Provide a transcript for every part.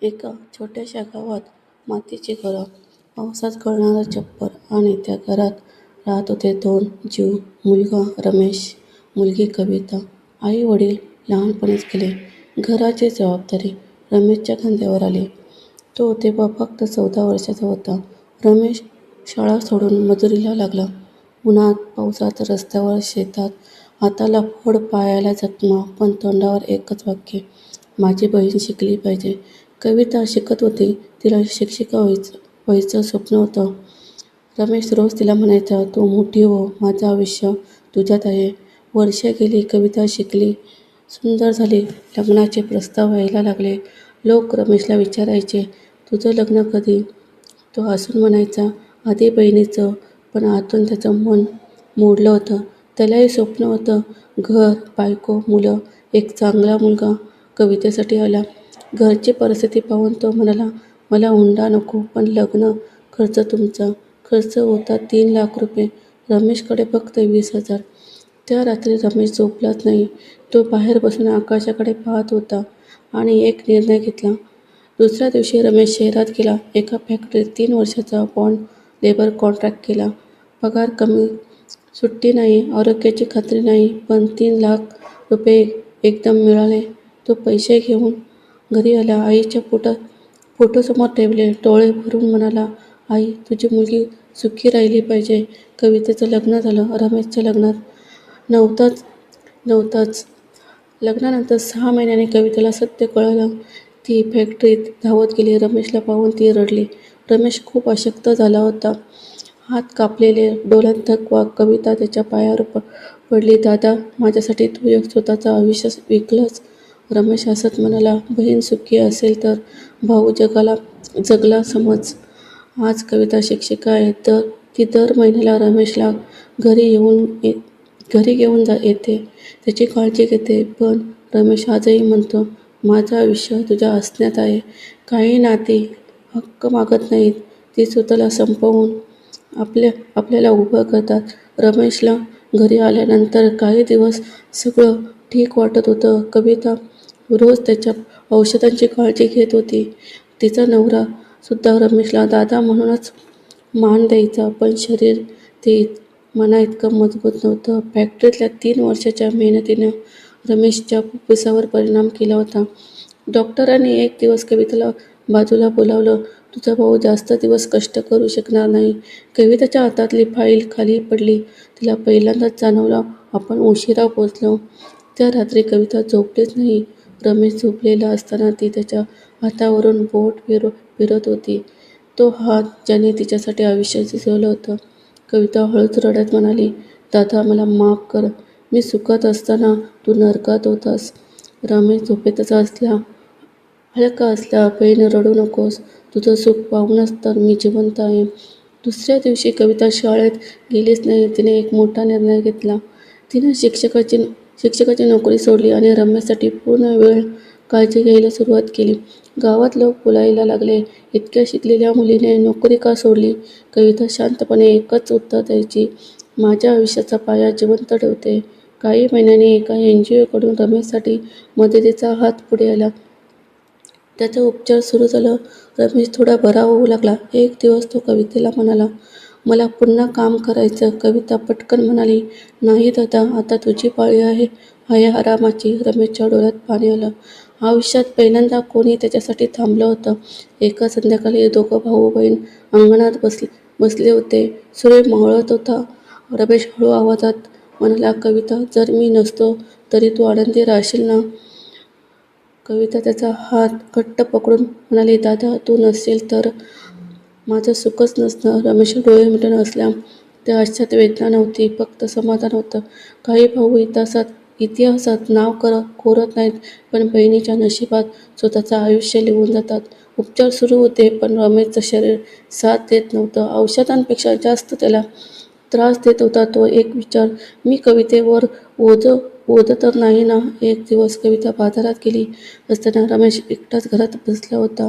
एका छोट्याशा गावात मातीची घरं, पावसात गळणारं छप्पर आणि त्या घरात राहत होते दोन जीव, मुलगा रमेश, मुलगी कविता. आई वडील लहानपणीच गेले. घराची जबाबदारी रमेशच्या खांद्यावर आली. तो तेव्हा फक्त 14 वर्षाचा होता. रमेश शाळा सोडून मजुरीला लागला. उन्हात पावसात रस्त्यावर शेतात, हाताला फोड पायाला जखमा, पण तोंडावर एकच वाक्य, माझी बहीण शिकली पाहिजे. कविता शिकत होती. तिला शिक्षिका व्हायचं स्वप्न होतं. रमेश रोज तिला म्हणायचा, तू मोठी हो, माझं आयुष्य तुझ्यात आहे. वर्षे गेली. कविता शिकली, सुंदर झाली. लग्नाचे प्रस्ताव यायला लागले. लोक रमेशला विचारायचे, तुझं लग्न कधी? तो हसून म्हणायचा, आधी बहिणीचं. पण आतून त्याचं मन मोडलं होतं. त्यालाही स्वप्न होतं, घर, बायको, मुलं. एक चांगला मुलगा कवितेसाठी आला. घरची परिस्थिती पाहून तो म्हणाला, मला हुंडा नको, पण लग्न खर्च तुमचा. खर्च होता 3 लाख रुपये. रमेशकडे फक्त 20,000. त्या रात्री रमेश झोपलाच नाही. तो बाहेर बसून आकाशाकडे पाहत होता आणि एक निर्णय घेतला. दुसऱ्या दिवशी रमेश शहरात गेला. एका फॅक्टरीत 3 वर्षाचा बॉन्ड लेबर कॉन्ट्रॅक्ट केला. पगार कमी, सुट्टी नाही, आरोग्याची खात्री नाही, पण 3 लाख रुपये एकदम मिळाले. तो पैसे घेऊन घरी आला. आईच्या फोटोसमोर ठेवले. डोळे भरून म्हणाला, आई, तुझी मुलगी सुखी राहिली पाहिजे. कवितेचं लग्न झालं. रमेशच्या लग्नात नव्हताच. लग्नानंतर 6 महिन्यांनी कवितेला सत्य कळलं. ती फॅक्टरीत धावत गेली. रमेशला पाहून ती रडली. रमेश खूप अशक्त झाला होता. हात कापलेले, डोळ्यात थकवा. कविता त्याच्या पायावर पडली. दादा, माझ्यासाठी तू एक स्वतःचं आयुष्य विकलंस. रमेश हसत म्हणाला, बहीण सुखी असेल तर भाऊ जगला समज. आज कविता शिक्षिका आहे. ती दर महिन्याला रमेशला घरी घेऊन येते. त्याची काळजी घेते. पण रमेश आजही म्हणतो, माझं आयुष्य तुझ्या असण्यात आहे. काही नाती हक्क मागत नाहीत. ती स्वतःला संपवून आपल्याला उभं करतात. रमेशला घरी आल्यानंतर काही दिवस सगळं ठीक वाटत होतं. कविता रोज त्याच्या औषधांची काळजी घेत होती. तिचा नवरा सुद्धा रमेशला दादा म्हणूनच मान द्यायचा, पण शरीर ते मनाइतकं मजबूत नव्हतं. फॅक्टरीतल्या 3 वर्षाच्या मेहनतीनं रमेशच्या फुफ्फुसावर परिणाम केला होता. डॉक्टरांनी एक दिवस कविताला बाजूला बोलावलं. तुझा भाऊ जास्त दिवस कष्ट करू शकणार नाही. कविताच्या हातातली फाईल खाली पडली. तिला पहिल्यांदाच जाणवलं, आपण उशिरा पोचलो. त्या रात्री कविता झोपलीच नाही. रमेश झोपलेला असताना ती त्याच्या हातावरून बोट फिरत होती. तो हात ज्याने तिच्यासाठी आयुष्य झिजवलं होतं. कविता हळूच रडत म्हणाली, दादा, मला माफ कर. मी सुखात असताना तू नरकात होतास. रमेश झोपेतच हलका असला, बहीण रडू नकोस. तुझं सुख पाहूनच तर मी जिवंत आहे. दुसऱ्या दिवशी कविता शाळेत गेलीच नाही. तिने एक मोठा निर्णय घेतला. तिने शिक्षकाची नोकरी सोडली आणि रमेशसाठी पूर्ण वेळ काळजी घ्यायला सुरुवात केली. गावात लोक बोलायला लागले, इतक्या शिकलेल्या मुलीने नोकरी का सोडली? कविता शांतपणे एकच उत्तर द्यायची, माझ्या आयुष्याचा पाया जिवंत ठेवते. काही महिन्यांनी एका NGO कडून रमेशसाठी मदतीचा हात पुढे आला. त्याचा उपचार सुरू झाला. रमेश थोडा बरा होऊ लागला. एक दिवस तो कवितेला म्हणाला, मला पुन्हा काम करायचं. कविता पटकन म्हणाली, नाही दादा, आता तुझी पाळी आहे आरामाची. रमेशच्या डोळ्यात पाणी आलं. आयुष्यात पहिल्यांदा कोणी त्याच्यासाठी थांबलं होतं. एका संध्याकाळी दोघं भाऊ बहीण अंगणात बसले होते. सूर्य मावळत होता. रमेश हळू आवाजात म्हणाला, कविता, जर मी नसतो तरी तू आनंदी राहशील ना? कविता त्याचा हात घट्ट पकडून म्हणाली, दादा, तू नसशील तर माझं सुखच नसतं. रमेशचे डोळे मिटून हसला. त्या हास्यात वेदना नव्हती, फक्त समाधान होतं. काही भाऊ इतिहासात नाव कोरत नाहीत, पण बहिणीच्या नशिबात स्वतःचं आयुष्य लिहून जातात. उपचार सुरू होते, पण रमेशचं शरीर साथ देत नव्हतं. औषधांपेक्षा जास्त त्याला त्रास देत होता तो एक विचार, मी कवितेवर ओझं तर नाही ना? एक दिवस कविता बाजारात गेली असताना रमेश एकटाच घरात बसला होता.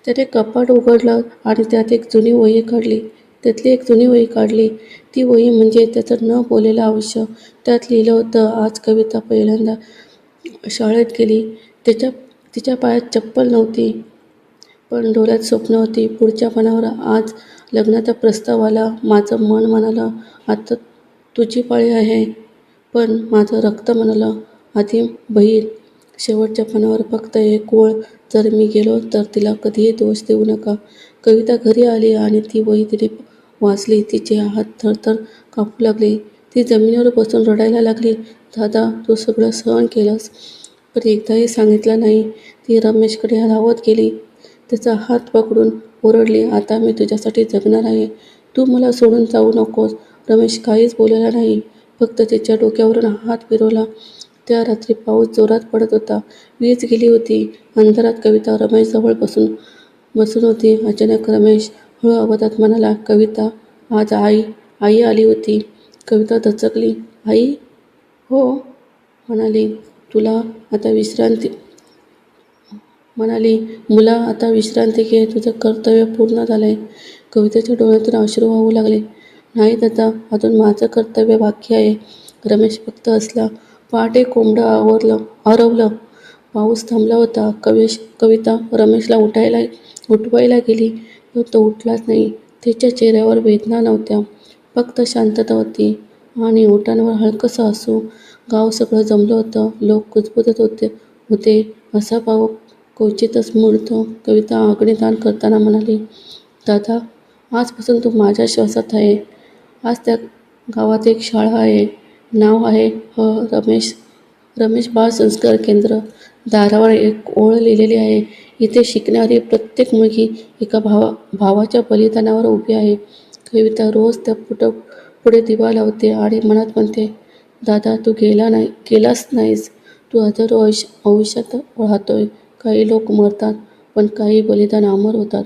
त्याने कपाट उघडलं आणि त्यातली एक जुनी वही काढली. ती वही म्हणजे त्याचं न बोललेलं आयुष्य. त्यात लिहिलं होतं, आज कविता पहिल्यांदा शाळेत गेली. तिच्या पायात चप्पल नव्हती. पण डोळ्यात स्वप्न होती. पुढच्या पानावर आज लग्नाचा प्रस्ताव आला. माझं मन म्हणालं, आता तुझी पाळी आहे. पण माझं रक्त म्हणालं, आधी बहीण. शेवटच्या पानावर फक्त एक ओळ, जर मी गेलो तर तिला कधीही दोष देऊ नका. कविता घरी आली आणि ती वही तिने वाचली. तिचे हात थरथर कापू लागले. ती जमिनीवर बसून रडायला लागली. दादा, तू सगळं सहन केलंस, पण एकदाही सांगितलं नाही. ती रमेशकडे धावत गेली. त्याचा हात पकडून ओरडली, आता मी तुझ्यासाठी जगणार आहे. तू मला सोडून जाऊ नकोस. रमेश काहीच बोलला नाही, फक्त तिच्या डोक्यावरून हात फिरवला. त्या रात्री पाऊस जोरात पडत होता. वीज गेली होती. अंधारात कविता रमेशजवळ बसून होती. अचानक रमेश हळू आवाजात म्हणाला, कविता, आज आई आली होती. कविता दचकली. आई? हो, म्हणाली. तुला आता विश्रांती म्हणाली, मुला, आता विश्रांती घे. तुझं कर्तव्य पूर्ण झालंय. कवितेच्या डोळ्यातून अश्रू वाहू लागले. नाही दादा, अजून माझं कर्तव्य बाकी आहे. रमेश फक्त हसला. पहाटे कोंबडं आरवलं. पाऊस थांबला होता. कविता रमेशला उठवायला गेली, पण तो उठलाच नाही. तिच्या चेहऱ्यावर वेदना नव्हत्या, फक्त शांतता होती आणि ओठांवर हलकंसं हसू. गाव सगळं जमलं होतं. लोक कुजबुजत होते. असा भाव क्वचितच मिळतो. कविता अग्निदान करताना म्हणाली, दादा, आजपासून तू माझ्या श्वासात आहे. आज त्या गावात एक शाळा आहे. नाव आहे रमेश बाळ संस्कार केंद्र. दारावर एक ओळ लिहिलेली आहे, इथे शिकणारी प्रत्येक मुलगी एका भावाच्या बलिदानावर उभी आहे. कविता रोज त्या पुढे दिवा लावते आणि मनात म्हणते, दादा, तू गेलाच नाहीस. तू हजारो आयुष्यात राहतोय. काही लोक मरतात, पण काही बलिदान अमर होतात.